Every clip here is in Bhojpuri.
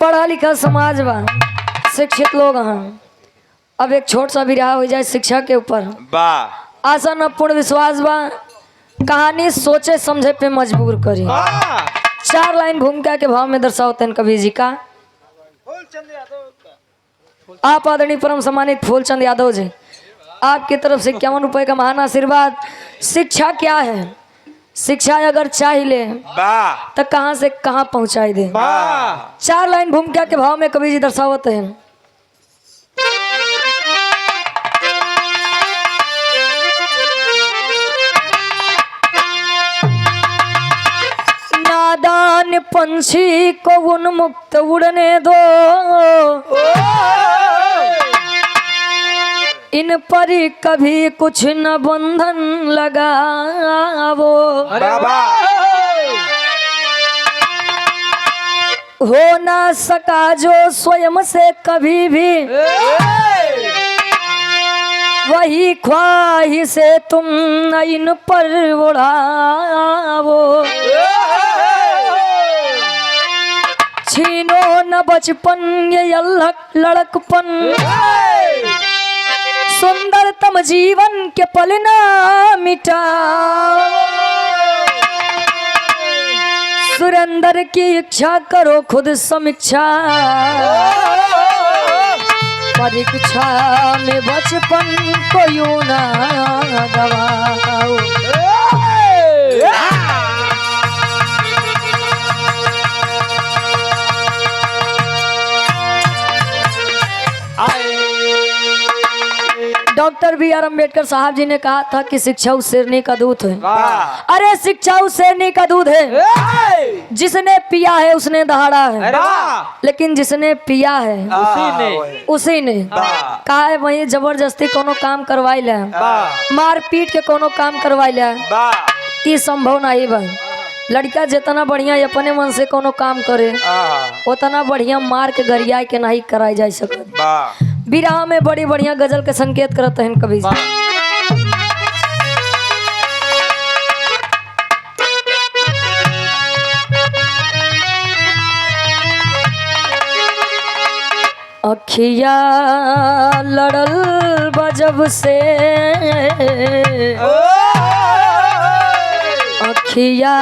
पढ़ा लिखा समाज बा, शिक्षित लोग हैं। अब एक छोट सा विराह हो जाए शिक्षा के ऊपर। आशा न पूर्ण विश्वास बा, कहानी सोचे समझे पे मजबूर करी। 4 लाइन भूमिका के भाव में दर्शाते हैं कवि जी का। आप आदरणीय परम सम्मानित फूलचंद यादव जी, आपकी तरफ से 51 रुपए का महान आशीर्वाद। शिक्षा क्या है? शिक्षा अगर चाह ले तो कहां से कहां पहुंचाई दे। 4 लाइन भूमिका के भाव में कवि जी दर्शावते हैं। नादान पंछी को उन्मुक्त उड़ने दो, इन पर कभी कुछ न बंधन लगावो। हो ना सका जो स्वयं से कभी भी, वही ख्वाहिश से तुम न इन पर उड़ावो। छीनो न बचपन ये अल्लक लड़कपन, सुंदरतम जीवन के पल ना मिटा। सुरेंद्र की इच्छा करो खुद समीक्षा, परीक्षा में बचपन को यूं ना गवाओ। डॉक्टर बी आर अम्बेडकर साहब जी ने कहा था कि शिक्षा उस शेरनी का दूध है। अरे शिक्षा उस शेरनी का दूध है, जिसने पिया है उसने दहाड़ा है, लेकिन जिसने पिया है उसी ने कहा है वही जबरदस्ती कोनो काम करवाई ले, मार पीट के कोनो काम करवाई ले, ये संभव नहीं बा। लड़का जितना बढ़िया अपने मन से कोनो काम करे उतना बढ़िया मार के गरिया के नहीं कराई जा सकत। विराह में बड़ी बढ़िया गजल के संकेत करते हैं कवि जी। अखिया लड़ल बजब से, अखिया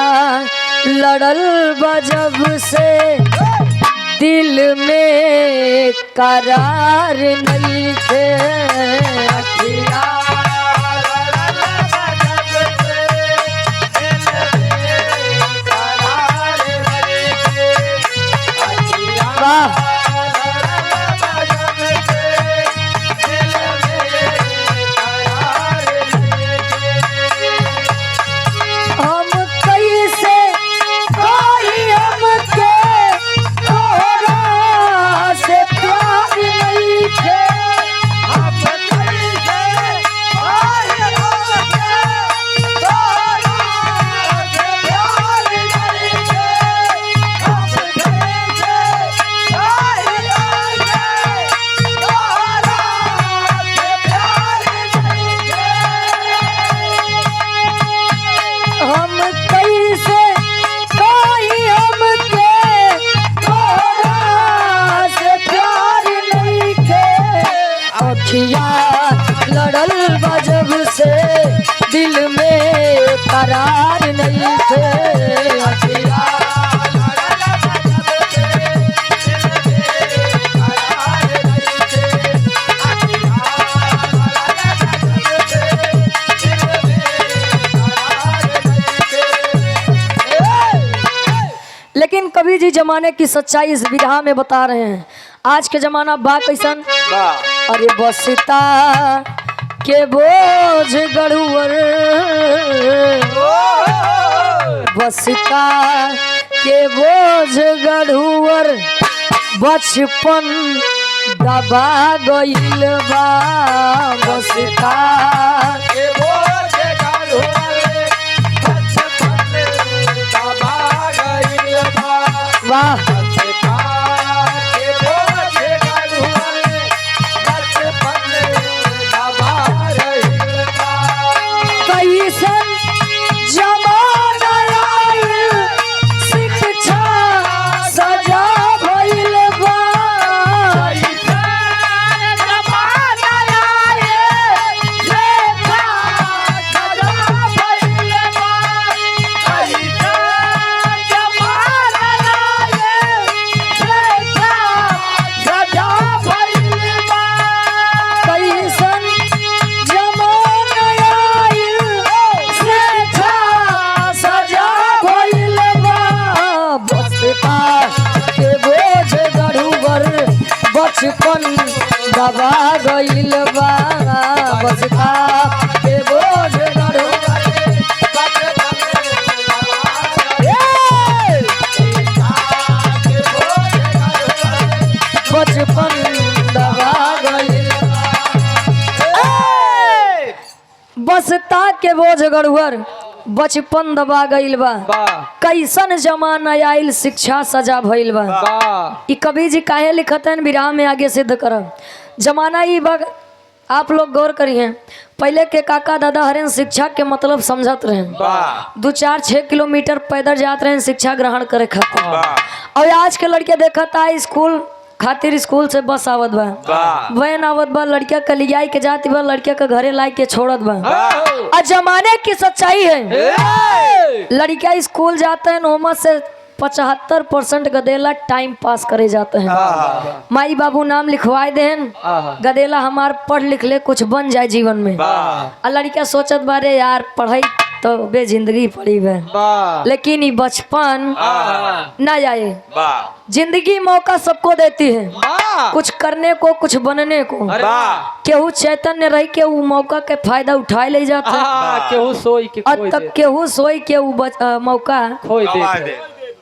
लड़ल बजब से, दिल में करार नहीं थे। अखिया लड़ल बजब से, दिल में करार नहीं थे। लेकिन कवि जी जमाने की सच्चाई इस विधा में बता रहे हैं। आज के जमाना बा कैसन, अरे बसता के बोझ गढ़ुअर, बसता के बोझ गढ़ुअर, बचपन दबा गइल बा। बसता के बोझ गढ़ुअर, बचपन दबा गइल बा। वाह जमाना शिक्षा सजा भइल बचपन दबा गइल बा बसता के बोझ गढ़ुआ बचपन दबा गइल बसता के बोझ गढ़ुअर बचपन दबा गइल बा कैसन जमाना आइल शिक्षा सजा भइल बा ई कवि जी काहे लिखतन विराह में आगे सिद्ध करब जमाना ई बग आप लोग गौर करिए पहले के काका दादा हरेन शिक्षा के मतलब समझत रहे 2-4-6 किलोमीटर पैदल जात रहे शिक्षा ग्रहण करे खातिर और आज के लड़के देखता स्कूल खातिर स्कूल से बस आवत बा वैन आवत बा लड़किया के लियाई के जाती बा लड़किया के घरे लाई के छोड़त बा आज जमाने की सच्चाई है लड़किया स्कूल जाते हैं ओमा से 75% गदेला टाइम पास करे जाते हैं माई बाबू नाम लिखवाए देन गदेला हमार पढ़ लिख ले कुछ बन जाए जीवन में और लड़किया सोचत बारे यार पढ़ाई तो बे जिंदगी पड़ी है लेकिन ये बचपन ना जाए जिंदगी मौका सबको देती है कुछ करने को कुछ बनने को केहू चैतन्य रही के वो मौका के फायदा उठाए ले जाते हैं केहू सोई के अब तक केहू सोई के मौका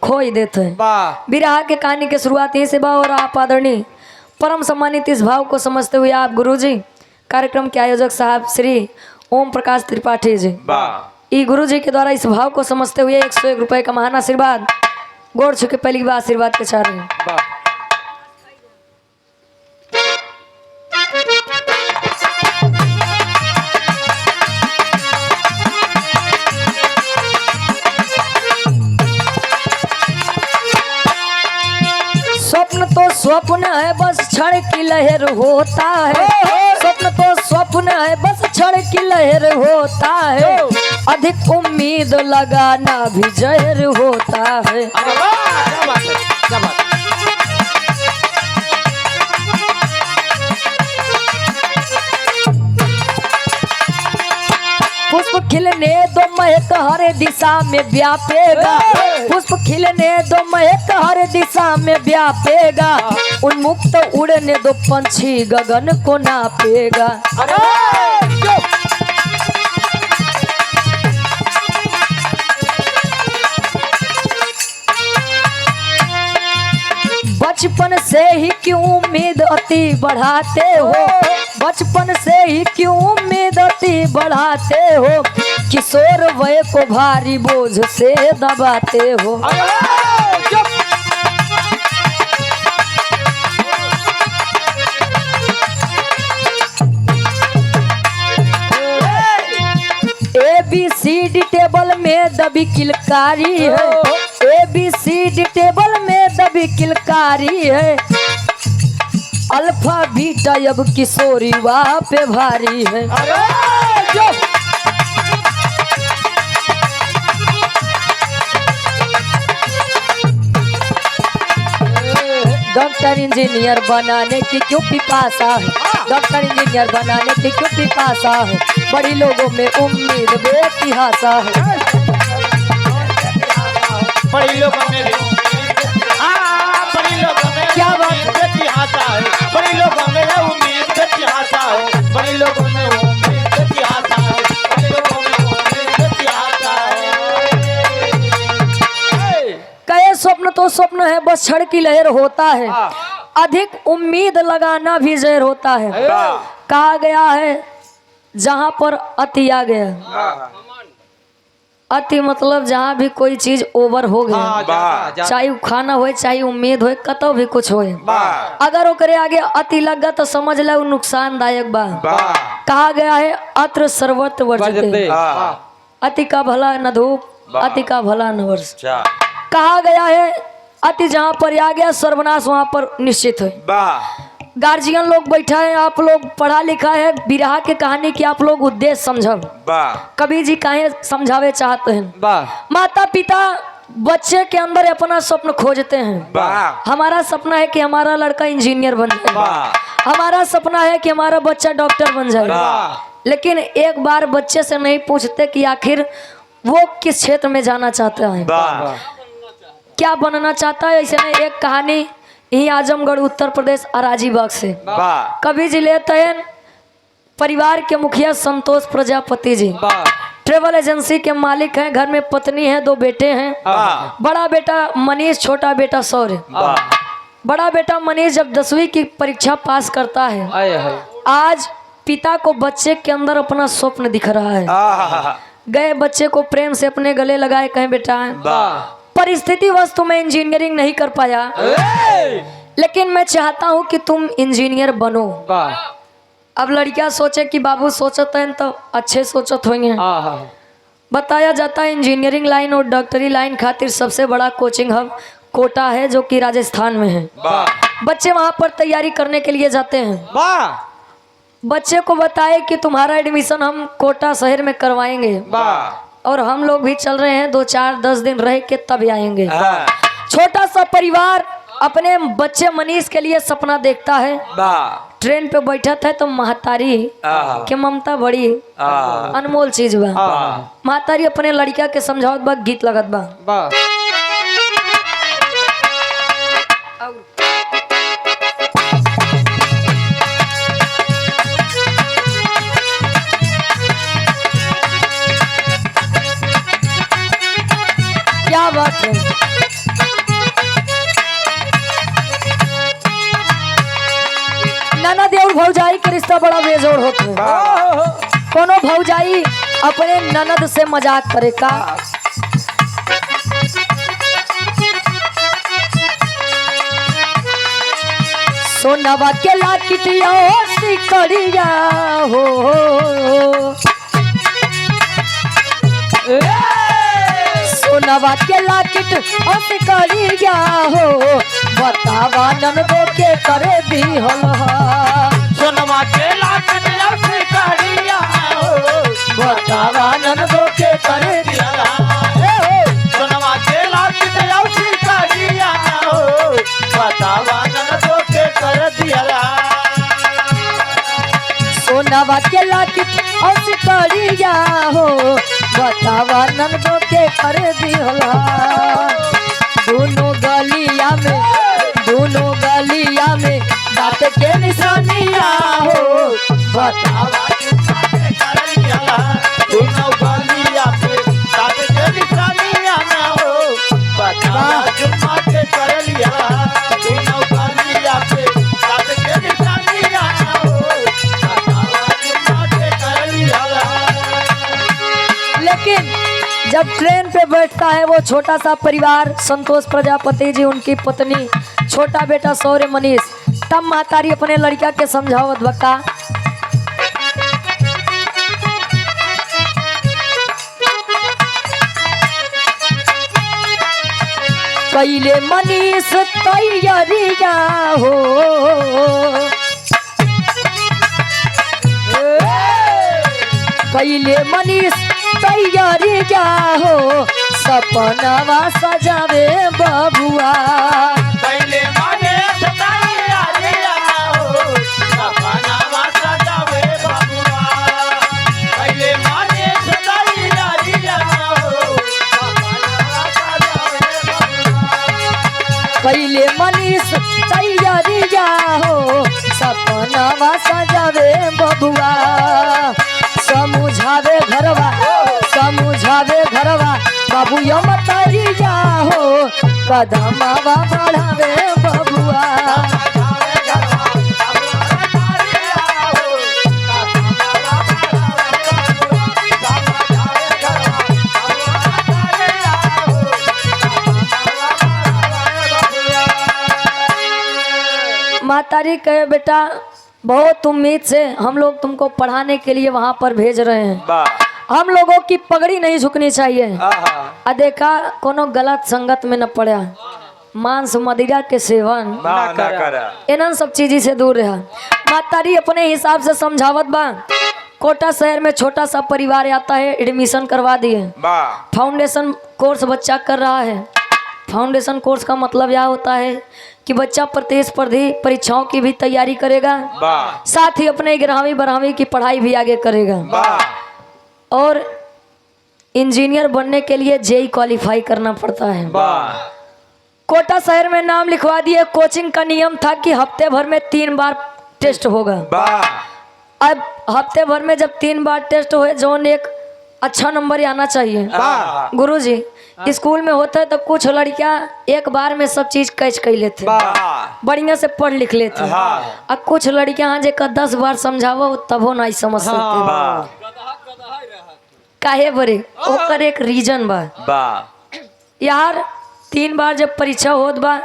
खोई देते हैं विराह के कहानी के शुरुआत यही से बा और आप आदरणीय परम सम्मानित इस भाव को समझते हुए आप गुरुजी कार्यक्रम के आयोजक साहब श्री ओम प्रकाश त्रिपाठी जी ई गुरु जी के द्वारा इस भाव को समझते हुए 101 रुपए का महान आशीर्वाद गोड़ छुके पहली बार आशीर्वाद के चाह रहे हैं स्वप्न तो स्वप्न है बस क्षण की लहर होता है स्वप्न तो स्वप्न है बस क्षण की लहर होता है अधिक उम्मीद लगाना भी जहर होता है पुष्प खिलने दो महक हर दिशा में व्यापेगा पुष्प खिलने दो महक हर दिशा में व्यापेगा उन्मुक्त उड़ने दो पंछी गगन को नापेगा बचपन से ही क्यों उम्मीद अति बढ़ाते हो बचपन से ही क्यों उम्मीद अति बढ़ाते हो किशोर वय को भारी बोझ से दबाते हो ABCD टेबल में दबी किलकारी है ABCD टेबल में दबी किलकारी है अल्फा बीटा अब किशोरी वाह पे भारी है डॉक्टर इंजीनियर बनाने की क्यों पिपासा है डॉक्टर इंजीनियर बनाने की क्यों पिपासा है बड़ी लोगों में उम्मीद बेतिहासा है बड़ी लोगों में बड़ी लोगों में क्या बात बेतिहासा है बड़ी लोगों में उम्मीद बेतिहासा है बड़ी लोगों में उम्मीद बेतिहासा है बड़ी लोगों में उम्मीद बेतिहासा है कहे स्वप्न तो स्वप्न है बस क्षण की लहर होता है अधिक उम्मीद लगाना भी जहर होता है कहा गया है जहां पर अति आ गया अति मतलब जहाँ भी कोई चीज ओवर हो गया चाहे खाना हो चाहे उम्मीद हो कतो भी कुछ हो अगर ओकरे आगे अति लग गया तो समझ ले नुकसानदायक बा कहा गया है अत्र सर्वत्र वर्जते अति का भला न धूप अति का भला न वर्ष कहा गया है अति जहाँ पर आ गया सर्वनाश वहाँ पर निश्चित है गार्जियन लोग बैठा है आप लोग पढ़ा लिखा है विरह के कहानी की आप लोग उद्देश्य समझब कवि जी काहे समझावे चाहते हैं माता पिता बच्चे के अंदर अपना स्वप्न खोजते हैं हमारा सपना है कि हमारा लड़का इंजीनियर बन जाए हमारा सपना है कि हमारा बच्चा डॉक्टर बन जाए लेकिन एक बार बच्चे से नहीं पूछते कि आखिर वो किस क्षेत्र में जाना चाहता है क्या बनना चाहता है ऐसे में एक कहानी यही आजमगढ़ उत्तर प्रदेश अराजीबाग से। वाह कभी जिले तयन परिवार के मुखिया संतोष प्रजापति जी वाह ट्रेवल एजेंसी के मालिक हैं। घर में पत्नी है, 2 बेटे हैं। वाह बड़ा बेटा मनीष, छोटा बेटा सौर्य। वाह बड़ा बेटा मनीष जब 10वीं की परीक्षा पास करता है, आए है आज पिता को बच्चे के अंदर अपना स्वप्न दिख रहा है। गए बच्चे को प्रेम से अपने गले लगाए, कहें बेटा वाह परिस्थिति वश तुम्हें इंजीनियरिंग नहीं कर पाया, लेकिन मैं चाहता हूँ कि तुम इंजीनियर बनो। वाह अब लड़कियां सोचे कि बाबू सोचते हैं तो अच्छे सोचत होंगे। आहा बताया जाता है इंजीनियरिंग लाइन और डॉक्टरी लाइन खातिर सबसे बड़ा कोचिंग हब कोटा है, जो कि राजस्थान में है। वाह बच्चे वहां पर तैयारी करने के लिए जाते हैं। वाह बच्चे को बताए कि तुम्हारा एडमिशन हम कोटा शहर में करवाएंगे वाह और हम लोग भी चल रहे हैं, 2-4-10 दिन रह के तब आएंगे। हाँ, छोटा सा परिवार अपने बच्चे मनीष के लिए सपना देखता है। वाह ट्रेन पे बैठा था तो महतारी आहा के ममता बड़ी आहा अनमोल चीज बा। आहा महतारी अपने लड़का के समझावत बा, गीत लगत बा। वाह क्या बात है। ननद और भौजाई के रिश्ता बड़ा बेजोड़ होता है। कोनो भौजाई अपने ननद से मजाक करे का, सोनवा के लाकिटिया सिकड़िया हो, सोनवा के लाकिट सिकड़िया हो, बतावा ननदो के करे दी हलहा, सोनमा के लाखन लफ्ज़ करिया हो बतावा ननदो के करे दी सोनमा के लाखन लफ्ज़ करिया हो बतावा ननदो के कर दिया सोनवा के लाकिट सिकड़िया हो, बतावा ननदो के करे दी हलहा। दोनों गलिया में दांत के निशानिया हो, बतावा बतावा के कर दिया दोनों गलिया पे दांत के निशानिया ना हो बतावा जुम्मा के कर लिया दोनों गलिया पे दांत के निशानिया ना हो बतावा जुम्मा के कर लिया लेकिन जब ट्रेन पे बैठता है वो छोटा सा परिवार, संतोष प्रजापति जी, उनकी पत्नी, छोटा बेटा सौर्य मनीष, तब महतारी अपने लड़का के समझावत बका, कैले मनीष तैयारिया हो, कैले मनीष तैयारी क्या हो, सपनावा सजावे बबुआ, पहले माने सताइया लिया हो सपनावा सजावे बबुआ पहले माने सताइया लिया हो सपनावा सजावे बबुआ कैले मनीष तैयारी क्या हो, सपनावा सजावे बबुआ, समझावे घरवा बाबू यम तरिया हो, कदमावा बढ़ावे बबुआ, मातारी कहे बेटा बहुत उम्मीद से हम लोग तुमको पढ़ाने के लिए वहाँ पर भेज रहे हैं, हम लोगों की पगड़ी नहीं झुकनी चाहिए। आ देखा कोनो गलत संगत में न पड़ा, मांस मदिरा के सेवन इन सब चीज से दूर रहा। मातारी अपने हिसाब से समझावत बा। कोटा शहर में छोटा सा परिवार आता है, एडमिशन करवा दिए। फाउंडेशन कोर्स बच्चा कर रहा है। फाउंडेशन कोर्स का मतलब यह होता है कि बच्चा प्रतिस्पर्धी परीक्षाओं की भी तैयारी करेगा, साथ ही अपने 11वीं 12वीं की पढ़ाई भी आगे करेगा। और इंजीनियर बनने के लिए जेई क्वालिफाई करना पड़ता है। कोटा शहर में नाम लिखवा दिए। कोचिंग का नियम था कि हफ्ते भर में 3 बार टेस्ट होगा। अब हफ्ते भर में जब 3 बार टेस्ट हुए, जोन एक अच्छा नंबर आना चाहिए। गुरुजी स्कूल में होता है तो कुछ लड़कियां एक बार में सब चीज कैच कर लेते, बढ़िया से पढ़ लिख लेते। और कुछ लड़कियां जेकर 10 बार समझावो तबो नहीं समझ सकते। काहे बरे ओकर एक रीजन बा यार। 3 बार जब परीक्षा होत बा,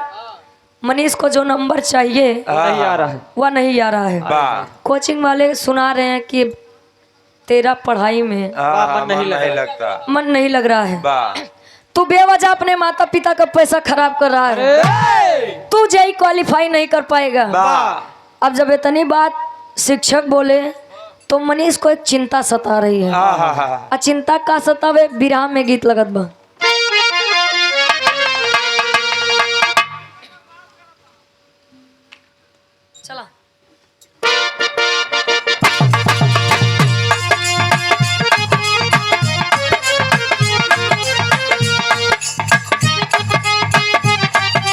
मनीष को जो नंबर चाहिए नहीं आ रहा है, वह नहीं आ रहा है। कोचिंग वाले सुना रहे हैं कि तेरा पढ़ाई में मन नहीं लग रहा है, तू बेवजह अपने माता पिता का पैसा खराब कर रहा है, तू जेई क्वालिफाई नहीं कर पाएगा। अब जब इतनी बात शिक्षक बोले तो मनीष को एक चिंता सता रही है। आ चिंता का सतावे विराम में गीत लगत बा। चला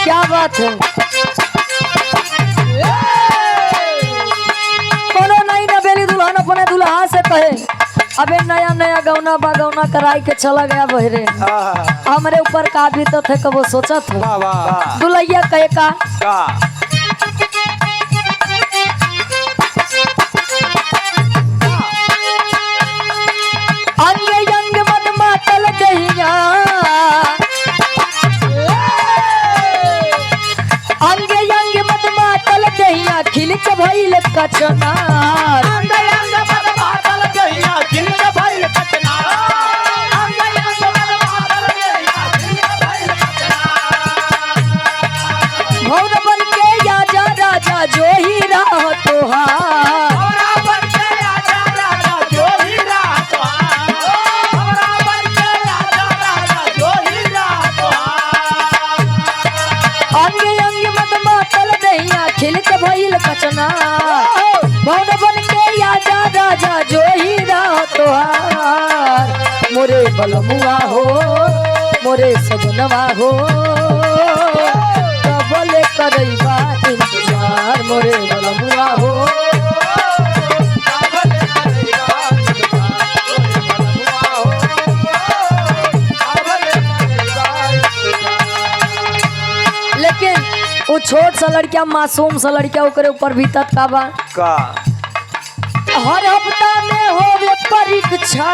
क्या बात है। कोनो नहीं ना बेली दुल्हन अपने दुल्हा से कहे अबे नया नया गौना बागौना कराई के चला गया बहरे, हमारे ऊपर का भी तो थे कबो सोचा था। दुल्हैया कहे का अंग अंग मन मातल दहिया, अंग अंग मन मातल दहिया खिल के भइल कचनार। भौर बन के आजा राजा जो ही राह तोहार, अंग अंग मत मातल दहिया खिल के भइल कचना। भौर बन के आजा राजा जो ही राह तोहार, मोरे बलमुआ हो मोरे सजनवा हो, बोले करैबा इंतजार मोरे बलमुआ हो। लेकिन वो छोट सा लड़किया मासूम सा लड़किया ओकरे ऊपर बीतत का बा का हर हफ्ता में होवे परीक्षा,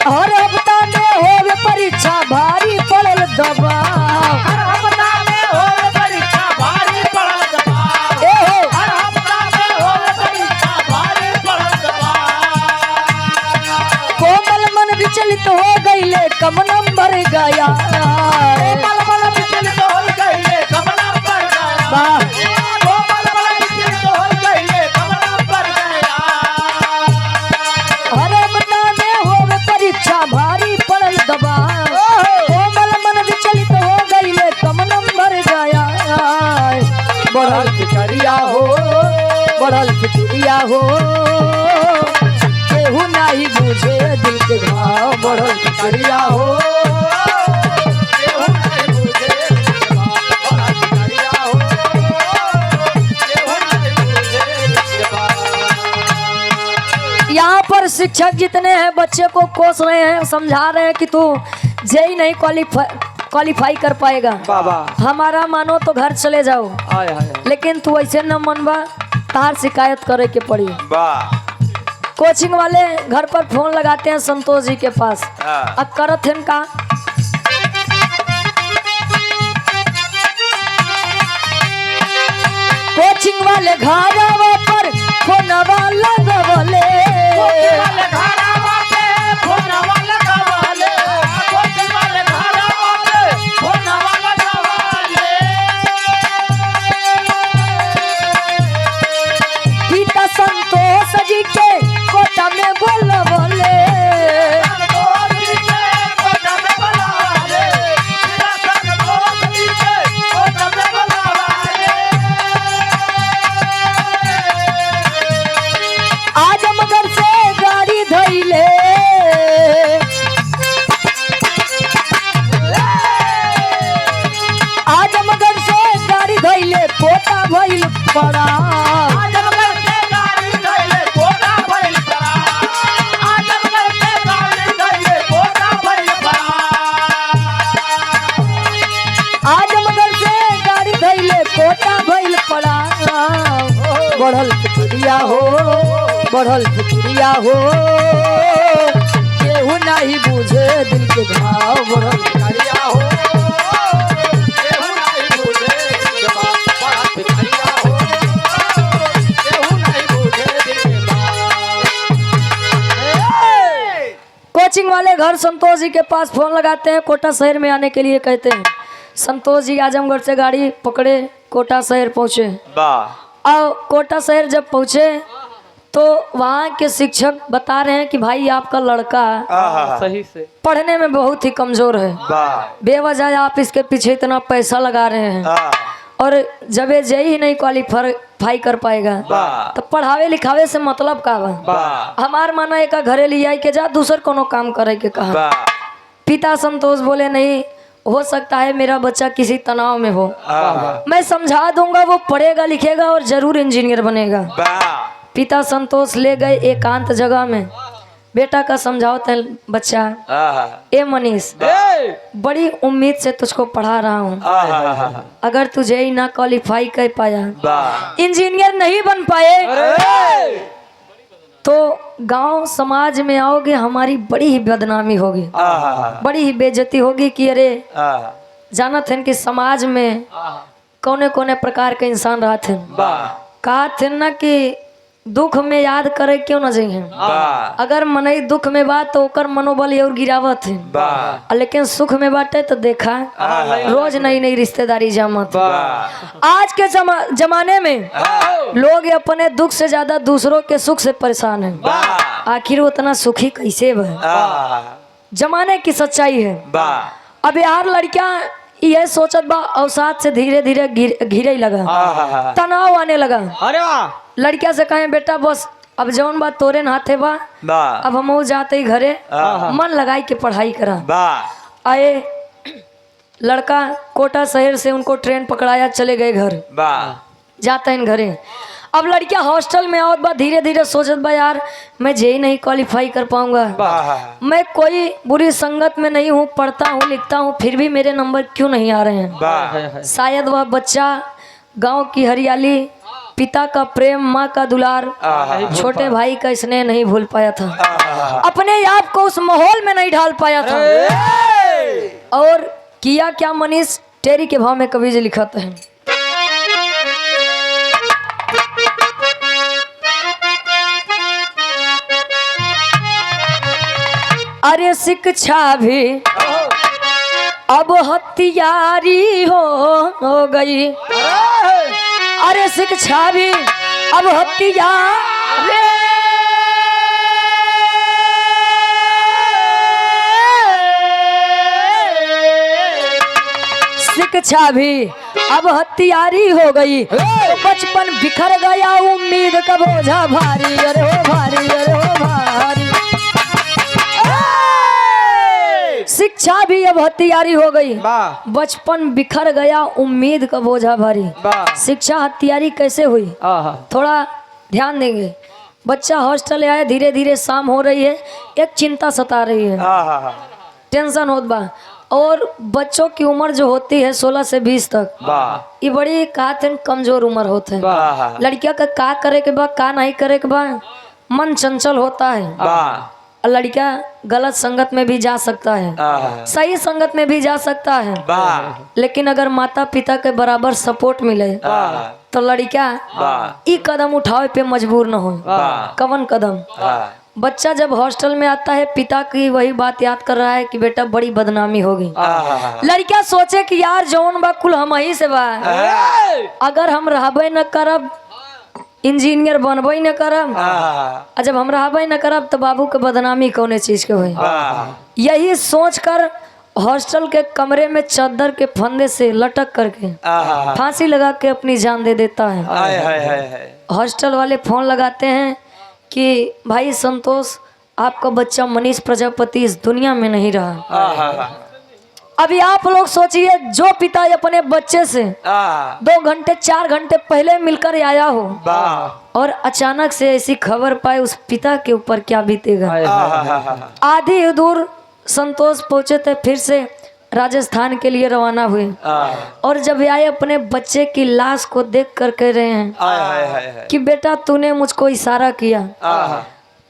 हर हफ्ता में होवे परीक्षा भारी पड़ल दबाव। हर हफ्ता में होवे परीक्षा भारी पड़ल दबाव, ए हो हर हफ्ता में होवे परीक्षा भारी पड़ल दबाव। कोमल मन विचलित हो गईले कम नंबर गया, कोमल मन विचलित हो गईले कम नंबर गया, वाह कोमल मन विचलित हो गईले कम नंबर गया। हर हफ्ता में होवे परीक्षा भारी पड़ल दबाव, कोमल मन विचलित हो गईले कम नंबर गया। बढ़ल फिक्रिया हो बढ़ल फिक्रिया हो, केहू नहीं बुझे दिल के घाव बढ़ल फिक्रिया हो। यहाँ पर शिक्षक जितने हैं बच्चे को कोस रहे हैं, समझा रहे हैं कि तू जेई नहीं क्वालिफाई कर पाएगा, हमारा मानो तो घर चले जाओ, लेकिन तू ऐसे न मनबा तार शिकायत करे के पड़ी। कोचिंग वाले घर पर फोन लगाते हैं संतोष जी के पास, अब करत हैं का कोचिंग वाले घरवा पर फोनवा लगवले, पिता संतोष जी के कोटा में बोलवले, आजमगढ़ से गाड़ी धैले फिक्रिया हो, बढ़ल फिक्रिया हो, केहू नहीं बूझे दिल के घाव, बढ़ल फिक्रिया हो, केहू नहीं बूझे दिल के घाव, बढ़ल फिक्रिया हो, केहू नहीं बूझे दिल के घाव। कोचिंग वाले घर संतोष जी के पास फोन लगाते हैं, कोटा शहर में आने के लिए कहते हैं। संतोष जी आजमगढ़ से गाड़ी पकड़े कोटा शहर पहुँचे। और कोटा शहर जब पहुँचे तो वहाँ के शिक्षक बता रहे हैं कि भाई आपका लड़का सही से पढ़ने में बहुत ही कमजोर है, बेवजह आप इसके पीछे इतना पैसा लगा रहे हैं, और जब ये जेई ही नहीं क्वालिफाई कर पाएगा तो पढ़ावे लिखावे से मतलब का बा। हमार माना एक घरे ले आई के जा, दूसर कोनो काम करे के कहा। पिता संतोष बोले नहीं हो सकता है मेरा बच्चा किसी तनाव में हो, मैं समझा दूंगा, वो पढ़ेगा लिखेगा और जरूर इंजीनियर बनेगा। पिता संतोष ले गए एकांत जगह में, बेटा का समझाओ थे बच्चा, ए मनीष बड़ी उम्मीद से तुझको पढ़ा रहा हूँ, अगर तुझे ही ना क्वालिफाई कर पाया, इंजीनियर नहीं बन पाए तो गांव समाज में आओगे हमारी बड़ी ही बदनामी होगी, बड़ी ही बेइज्जती होगी कि अरे जाना थे कि समाज में कौने कौने प्रकार के इंसान रहा थे। कहा थे ना कि दुख में याद करे क्यों न जाइए, अगर मनई दुख में बात तो ओकर मनोबल और गिरावत है, लेकिन सुख में बाटे तो देखा रोज नई नई रिश्तेदारी जमत। आज के जमाने में लोग अपने दुख से ज्यादा दूसरों के सुख से परेशान है, आखिर उतना सुखी कैसे है, जमाने की सच्चाई है। अब यार लड़कियां यह सोचत बा अवसाद से धीरे धीरे घिरे लगा, तनाव आने लगा। अरे वाह, लड़किया से कहे बेटा बस अब जौन बात तोरे नाथे बा, अब हम जाते ही घरे मन लगाई के पढ़ाई करा। आए लड़का कोटा शहर से उनको ट्रेन पकड़ाया, चले गए घर, जाते हैं घरे। अब लड़कियां हॉस्टल में आवत बा, धीरे धीरे सोचत बा यार मैं जेई नहीं क्वालिफाई कर पाऊंगा, मैं कोई बुरी संगत में नहीं हूँ, पढ़ता हूँ लिखता हूँ फिर भी मेरे नंबर क्यों नहीं आ रहे हैं। शायद वह बच्चा गांव की हरियाली, पिता का प्रेम, माँ का दुलार, छोटे भाई का स्नेह नहीं भूल पाया था, अपने आप को उस माहौल में नहीं ढाल पाया था। और किया क्या मनीष, टेरी के भाव में कवि जी लिखा है, अरे शिक्षा भी अब हथियारी हो गई, अरे शिक्षा भी अब हथियारी, शिक्षा भी अब हथियारी हो गई, बचपन बिखर गया उम्मीद का बोझा भारी, अरे हो भारी, अरे हो भारी, शिक्षा भी अब हथियारी हो गई, बचपन बिखर गया उम्मीद का बोझा भारी। शिक्षा हथियारी कैसे हुई, थोड़ा ध्यान देंगे। बच्चा हॉस्टल आया, धीरे धीरे शाम हो रही है, एक चिंता सता रही है, टेंशन होत बा। और बच्चों की उम्र जो होती है 16 से 20 तक, ये बड़ी कमजोर उम्र होते हैं। लड़किया का करे के बा, का नहीं करे के बा, मन चंचल होता है। लड़का गलत संगत में भी जा सकता है, सही संगत में भी जा सकता है, लेकिन अगर माता पिता के बराबर सपोर्ट मिले तो लड़का ई कदम उठावे पे मजबूर न हो। कवन कदम, बच्चा जब हॉस्टल में आता है पिता की वही बात याद कर रहा है कि बेटा बड़ी बदनामी होगी। लड़का सोचे कि यार जौन बा कुल हम ही से बा, अगर हम रहबे न करब इंजीनियर बनबे न करब, जब हम रहबे न करब तो बाबू के बदनामी कौने चीज के हुई। यही सोच कर हॉस्टल के कमरे में चादर के फंदे से लटक करके फांसी लगा के अपनी जान दे देता है। हॉस्टल वाले फोन लगाते हैं कि भाई संतोष, आपका बच्चा मनीष प्रजापति इस दुनिया में नहीं रहा। अभी आप लोग सोचिए, जो पिता अपने बच्चे से 2 घंटे 4 घंटे पहले मिलकर आया हो और अचानक से ऐसी खबर पाए, उस पिता के ऊपर क्या बीतेगा। आधी दूर संतोष पहुंचे थे, फिर से राजस्थान के लिए रवाना हुए और जब आए अपने बच्चे की लाश को देख कर कह रहे हैं कि बेटा तूने मुझको इशारा किया,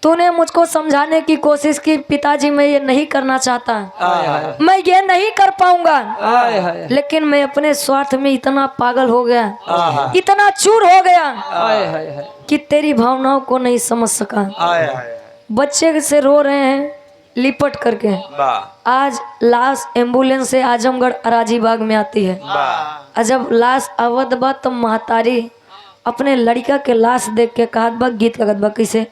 तूने मुझको समझाने की कोशिश की पिताजी मैं ये नहीं करना चाहता, मैं ये नहीं कर पाऊंगा, लेकिन मैं अपने स्वार्थ में इतना पागल हो गया, इतना चूर हो गया कि तेरी भावनाओं को नहीं समझ सका। बच्चे से रो रहे हैं लिपट करके। आज लाश एम्बुलेंस से आजमगढ़ अराजी बाग में आती है और जब लाश अवध बा तो महतारी अपने लड़का के लाश देख के कहत बा, गीत लगत बा कैसे,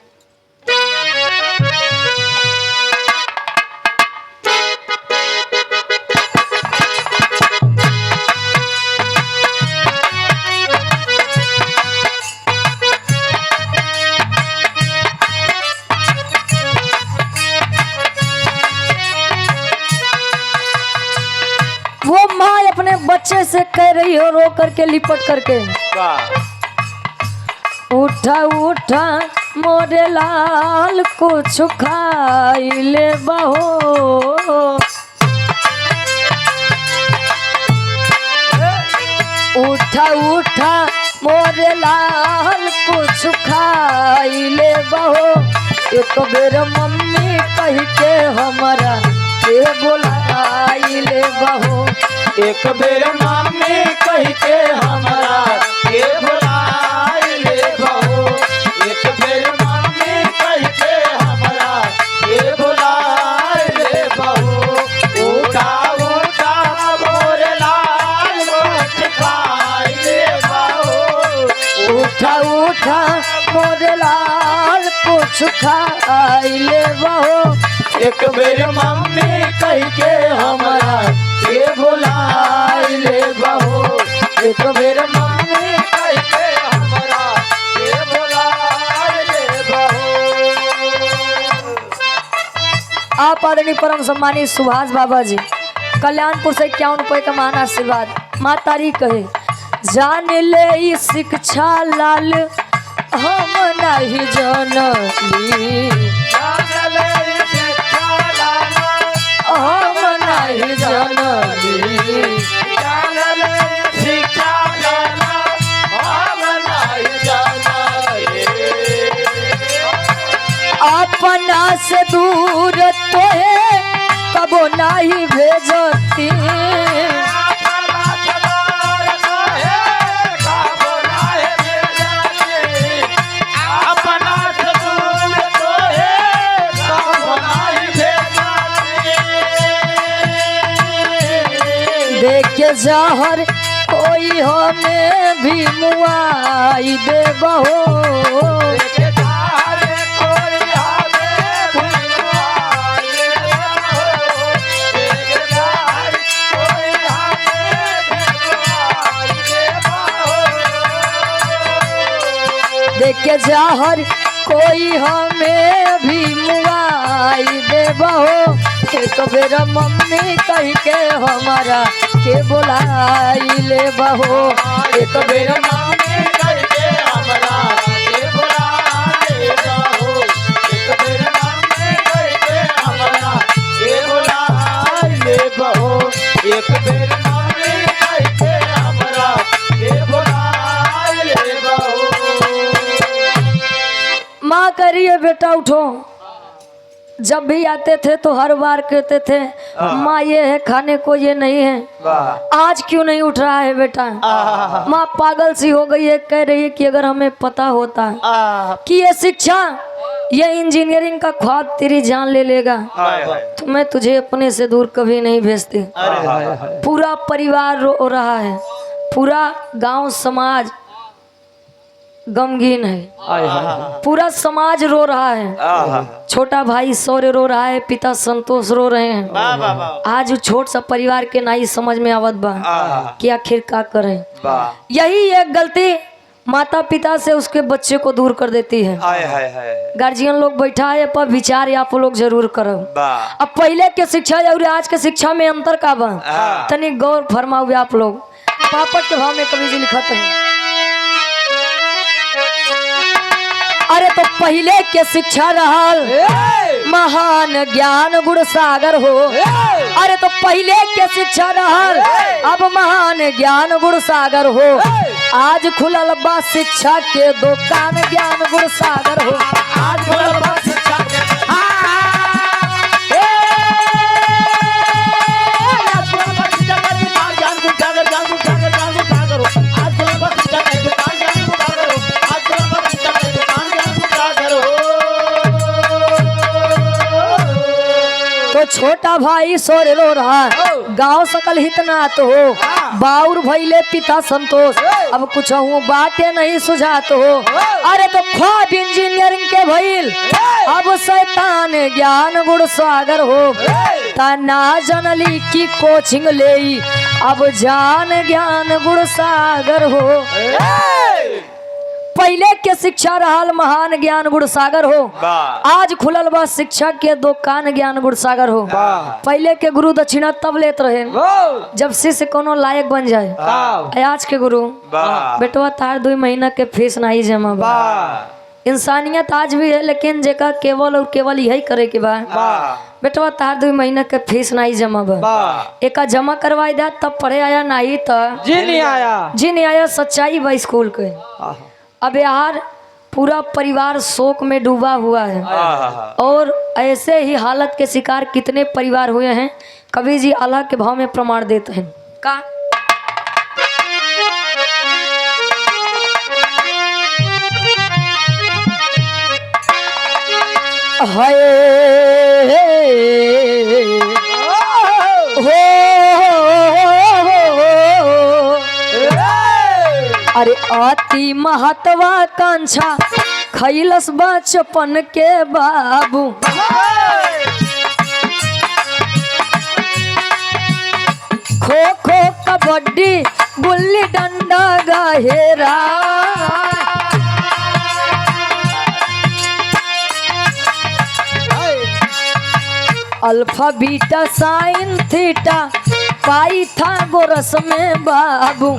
वो माँ अपने बच्चे से कह रही हो रो करके लिपट करके, उठा उठा मोरे लाल कुछ खाई ले बहो, उठा उठा मोरे लाल कुछ खाई ले बहो, एक बेर मम्मी कह के हमारा के बोलाई ले बहो, एक बेर मम्मी कह के हमारा के बुलाई ले बहो, एक बेर मम्मी कह के हमारा के बुलाई ले बहो, उठा उठा मोरे लाल कुछ खाई ले बहो, उठा उठा मोरे लाल कुछ खाई ले बहो, एक बेर मम्मी कह के हमारा के बुलाई ले बहो, एक बेर मम्मी कह के हमारा के बुलाई ले बहो। आप आदरणीय परम सम्मानित सुभाष बाबा जी कल्याणपुर से 51 रुपए का मान आशीर्वाद। माँ तारी कहे, जान ले ई शिक्षा लाल हम नहीं जानली, हम नहीं जानली, अपना से दूर तो है कबो नहीं भेजती, देखे जहर कोई हमें भी मुआई दे बहो, देखे जहर कोई हमें भी मुआई दे बहो, एक बेर मम्मी कह के हमारा के बुलाई ले बहो, एक बेर मम्मी कह के हमारा के बुलाई ले बहो, एक बेर मम्मी कह के हमारा के बुलाई ले बहो, एक बेर मम्मी कह के हमारा के बुलाई ले बहो। माँ करिए बेटा उठो, जब भी आते थे तो हर बार कहते थे माँ ये है खाने को ये नहीं है, आज क्यों नहीं उठ रहा है बेटा। माँ पागल सी हो गई है, कह रही है कि अगर हमें पता होता कि ये शिक्षा ये इंजीनियरिंग का ख्वाब तेरी जान ले लेगा तो मैं तुझे अपने से दूर कभी नहीं भेजती। पूरा परिवार रो रहा है, पूरा गांव समाज गमगीन है, पूरा समाज रो रहा है, छोटा भाई सौर्य रो रहा है, पिता संतोष रो रहे हैं। आज छोट सा परिवार के नाई समझ में आवत बा कि आखिर का करें। यही एक गलती माता पिता से उसके बच्चे को दूर कर देती है। गार्जियन लोग बैठा है पर विचार आप लोग जरूर करो। अब पहले के शिक्षा और आज के शिक्षा में अंतर का बा तनी गौर फरमाओ आप लोग। पापट के भाव में कवि जी लिखत है, अरे तो पहले के शिक्षा रहल महान ज्ञान गुण सागर हो, अरे तो पहले के शिक्षा रहल, अब महान ज्ञान गुण सागर हो। आज खुलल बा शिक्षा के दुकान, ज्ञान गुण सागर हो। आज खुलल बा शिक्षा के तो छोटा भाई सोरे रो रहा, गांव सकल हितनात हो। बाउर भइले पिता संतोष, अब कुछ हूँ बातें नहीं सुझात हो। अरे तो ख्वाब इंजीनियरिंग के भइल, अब शैतान ज्ञान गुण सागर हो। तना जनली की कोचिंग ले, अब जान ज्ञान गुण सागर हो। पहले के शिक्षा रहल महान ज्ञान गुण सागर हो। आज खुलल बा शिक्षा के दुकान, ज्ञान गुण सागर हो। पहले के गुरु दक्षिणा तब लेत रहे जब शिष्य कोनो लायक बन जाए। आज के गुरु बेटवा तार 2 महीना के फीस नहीं जमा बा। इंसानियत आज भी है, लेकिन जेका केवल और केवल यही करे के बा। बेटवा तार 2 महीना के फीस नहीं जमा बा, एका जमा करवाई दे तब पढ़े आया, नहीं तो जी नहीं आया। सच्चाई बा स्कूल के। अब यार पूरा परिवार शोक में डूबा हुआ है, और ऐसे ही हालत के शिकार कितने परिवार हुए हैं। कवि जी अल्लाह के भाव में प्रमाण देते हैं का अरे अति महत्वाकांक्षा खैलस बचपन के बाबू। खो खो कबड्डी गुल्ली डंडा गहेरा, alpha beta sine theta Pythagoras में बाबू।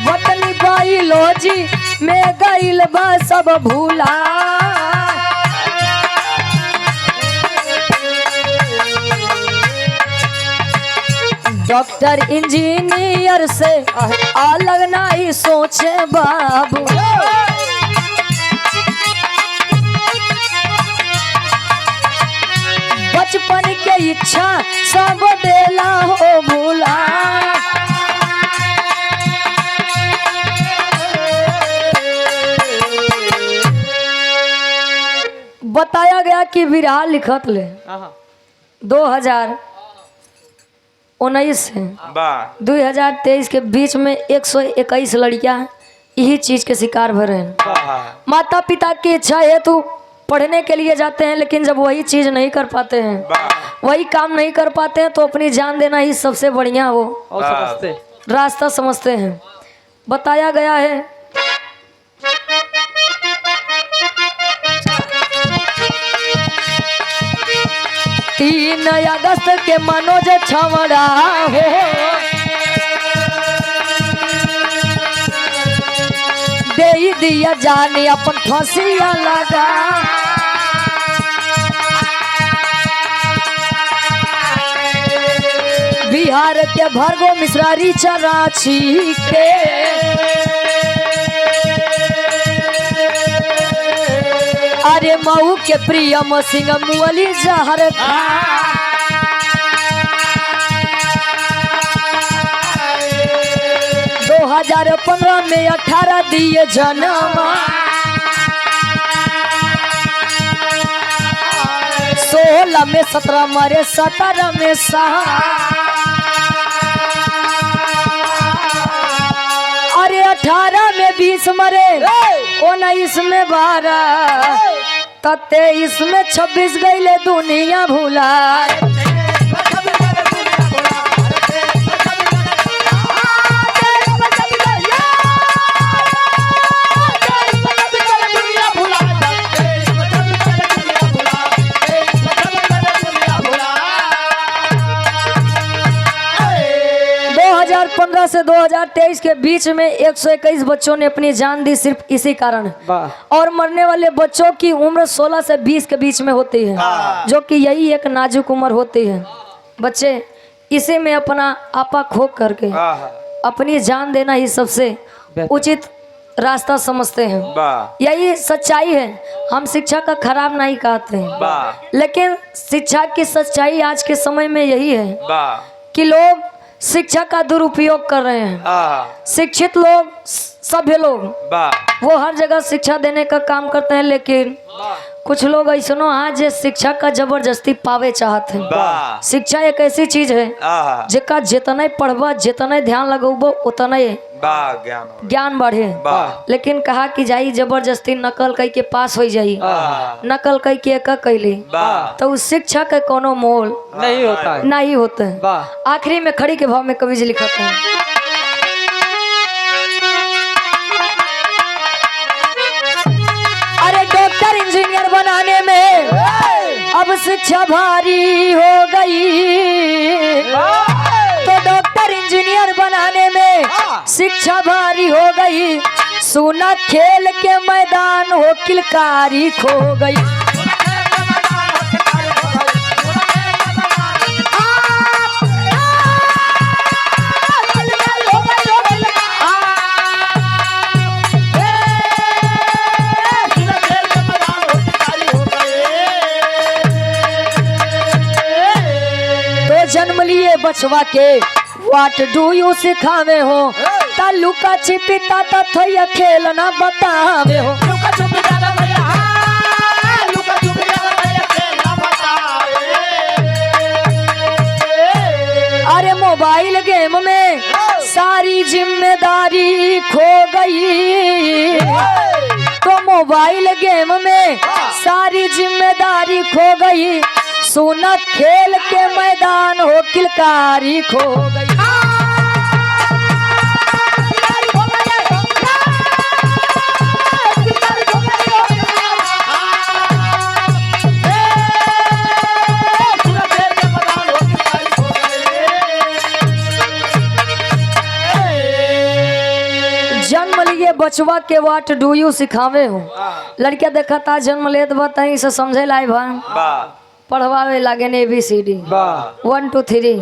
वतनी बायोलॉजी में गइल बा सब भूला। डॉक्टर इंजीनियर से अलग नहीं सोचे बाबू। बचपन के इच्छा सब देला हो भूला। बताया गया कि विरहा लिखत ले 2019 से 2023 के बीच में 121 लड़कियां यही चीज के शिकार भरे हैं। माता पिता की इच्छा है तो पढ़ने के लिए जाते हैं, लेकिन जब वही चीज नहीं कर पाते हैं, वही काम नहीं कर पाते हैं, तो अपनी जान देना ही सबसे बढ़िया वो रास्ता समझते हैं। बताया गया है 3 अगस्त के मनोज छवड़ा हो, दे दिया जाने अपन फांसिया लगा। बिहार के भरगो मिश्रारी चराची के अरे मऊ के प्रियम सिंह मुअली जहर था। 2015 में 18 दिए जन्म, 16 में 17 मरे, 17 में अरे 18 में 20 मरे, 19 में 12, 23 में 26 गईले दुनिया भूला। से 2023 के बीच में 121 बच्चों ने अपनी जान दी सिर्फ इसी कारण। और मरने वाले बच्चों की उम्र 16 से 20 के बीच में होती है, जो कि यही एक नाजुक उम्र होती है। बच्चे इसी में अपना आपा खो करके अपनी जान देना ही सबसे उचित रास्ता समझते हैं। यही सच्चाई है। हम शिक्षा का खराब नहीं कहते हैं, लेकिन शिक्षा की सच्चाई आज के समय में यही है कि लोग शिक्षा का दुरुपयोग कर रहे हैं। शिक्षित लोग, सभ्य लोग वो हर जगह शिक्षा देने का काम करते हैं, लेकिन कुछ लोग ऐसा आज शिक्षा का जबरदस्ती पावे चाहते हैं। शिक्षा एक ऐसी चीज है जेका जितना पढ़बा, जितना ध्यान लगेबो, उतना ज्ञान बढ़े। लेकिन कहा कि जाई जबरदस्ती नकल कई के पास हो जाई, नकल कई के एक कैली, तो उस शिक्षा का कोनो मोल नहीं होता है। आखिरी में खड़ी के भाव में कवि जी लिखते हैं, अरे डॉक्टर इंजीनियर बनाने में अब शिक्षा भारी हो गई, तो डॉक्टर इंजीनियर बनाने में शिक्षा भारी हो गई, सोना खेल के मैदान हो किलकारी खो गई। जन्म लिए बचवा के व्हाट डू यू सिखावे हो, ता लुका छिपी ता थैया खेलना बतावे हो। अरे मोबाइल गेम में सारी जिम्मेदारी खो गई, तो मोबाइल गेम में सारी जिम्मेदारी खो गई, सोना खेल के मैदान हो किलकारी खो गई। जन्म लिए बचवा के वाट डू यू सिखावे हो। लड़किया देखा था जन्म लेत बताई से समझे लाई भा पढ़वावे लागे ने ABCD 1 2 3,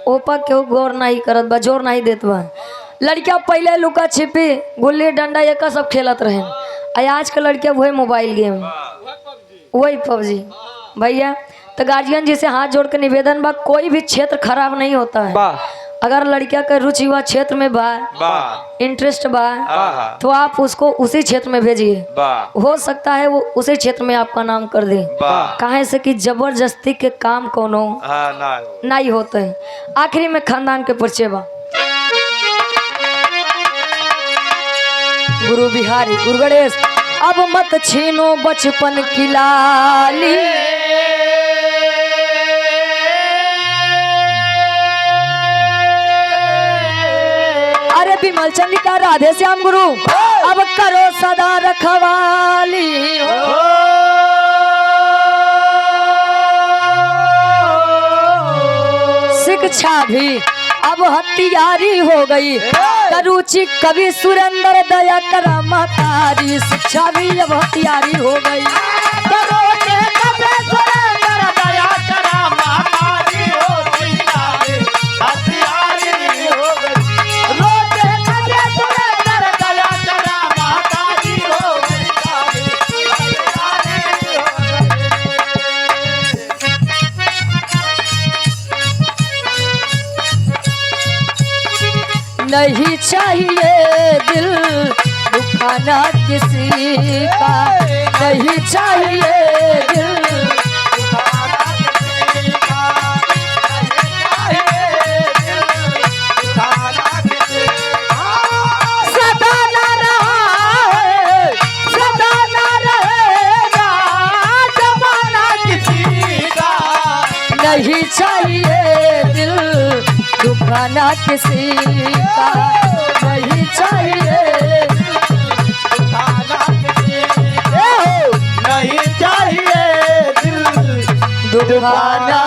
ओपा क्यों गौर नहीं करत बा, जोर नहीं देत बा। लड़किया पहले लुका छिपी, गुल्ली डंडा एक सब खेलत रहे। आज के लड़किया वही मोबाइल गेम, वही PUBG। भैया तो गार्जियन जी से हाथ जोड़ के निवेदन बा, कोई भी क्षेत्र खराब नहीं होता है। अगर लड़किया का रुचि हुआ क्षेत्र में बा, इंटरेस्ट बा, तो आप उसको उसी क्षेत्र में भेजिए, हो सकता है वो उसी क्षेत्र में आपका नाम कर दे। काहे से कि जबरदस्ती के काम कोनो नहीं होते हैं। आखिरी में खानदान के परिचय बा। गुरु बिहारी गुरु गणेश, अब मत छीनो बचपन की लाली, विमल चंद्रिका राधे श्याम गुरु, अब करो सदा रखवाली। शिक्षा भी अब हथियारी हो गई, रुचि कवि सुरेंद्र दया करा महतारी, शिक्षा भी अब हथियारी हो गई। नहीं चाहिए दिल दुखाना किसी का, नहीं चाहिए दिल दुखाना किसी का, सदा ना रहा है, सदा ना रहेगा जमाना किसी का, नहीं चाहिए दिल दुखाना किसी का, नहीं चाहिए दुखाना किसी का, नहीं चाहिए दिल दुखाना